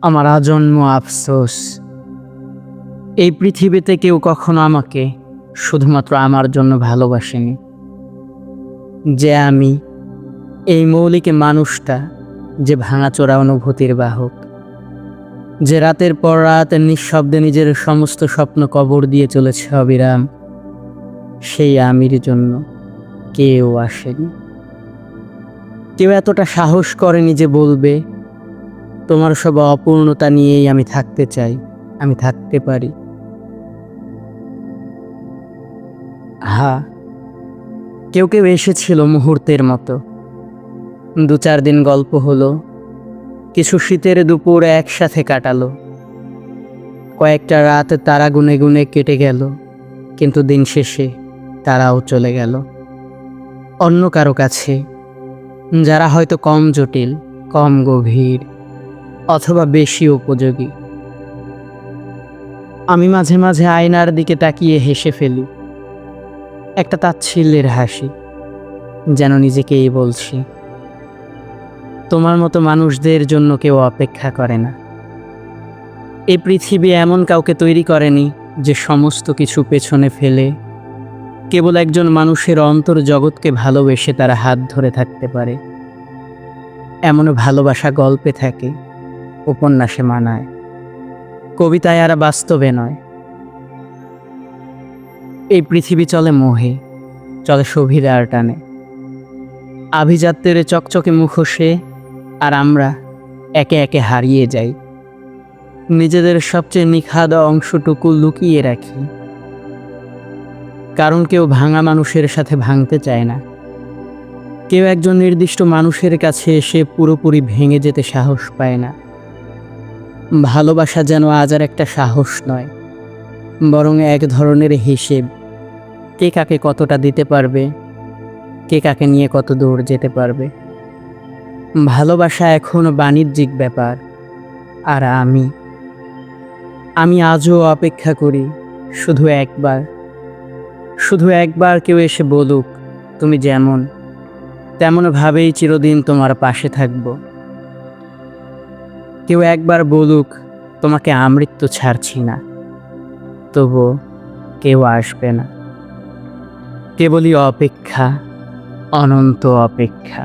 আমার আজন্ম আফসোস, এই পৃথিবীতে কেউ কখনো আমাকে শুধুমাত্র আমার জন্য ভালোবাসেনি। যে আমি, এই মৌলিক মানুষটা, যে ভাঙাচোরা অনুভূতির বাহক, যে রাতের পর রাত নিঃশব্দে নিজের সমস্ত স্বপ্ন কবর দিয়ে চলেছে অবিরাম, সেই আমির জন্য কেউ আসেনি। কেউ এতটা সাহস করেনি যে বলবে, তোমার সব অপূর্ণতা নিয়েই আমি থাকতে চাই, আমি থাকতে পারি। হ্যাঁ, কেউ কেউ এসেছিল মুহূর্তের মতো, 2-4 দিন গল্প হলো, কিছু শীতের দুপুর একসাথে কাটালো, কয়েকটা রাত তারা গুনে গুনে কেটে গেল, কিন্তু দিন শেষে তারাও চলে গেল অন্য কারো কাছে, যারা হয়তো কম জটিল, কম গভীর, অথবা বেশি উপযোগী। আমি মাঝে মাঝে আয়নার দিকে তাকিয়ে হেসে ফেলি, একটা তাচ্ছিল্যের হাসি, যেন নিজেকেই বলছি, তোমার মতো মানুষদের জন্য কেউ অপেক্ষা করে না। এই পৃথিবী এমন কাউকে তৈরি করেনি যে সমস্ত কিছু পেছনে ফেলে কেবল একজন মানুষের অন্তর জগৎকে ভালোবেসে তারা হাত ধরে থাকতে পারে। এমন ভালোবাসা গল্পে থাকে, উপন্যাসে মানায়, কবিতায় আর বাস্তবে নয়। এই পৃথিবী চলে মোহে, চলে শোভিতার টানে, আভিজাত্যের চকচকে মুখোশে, আর আমরা একে একে হারিয়ে যাই, নিজেদের সবচেয়ে নিখাদ অংশটুকু লুকিয়ে রাখি। কারণ কেউ ভাঙা মানুষের সাথে ভাঙতে চায় না, কেউ একজন নির্দিষ্ট মানুষের কাছে এসে পুরোপুরি ভেঙে যেতে সাহস পায় না। ভালোবাসা যেন আজ আর একটা সাহস নয়, বরং এক ধরনের হিসেব, কে কাকে কতটা দিতে পারবে, কে কাকে নিয়ে কত দূর যেতে পারবে। ভালোবাসা এখন বাণিজ্যিক ব্যাপার, আর আমি আজও অপেক্ষা করি শুধু একবার কেউ এসে বলুক, তুমি যেমন তেমনভাবেই চিরদিন তোমার পাশে থাকব। কেউ একবার বলুক, তোমাকে আমৃত্যু ছাড়ছি না। তবুও কেউ আসবে না, কেবলই অপেক্ষা, অনন্ত অপেক্ষা।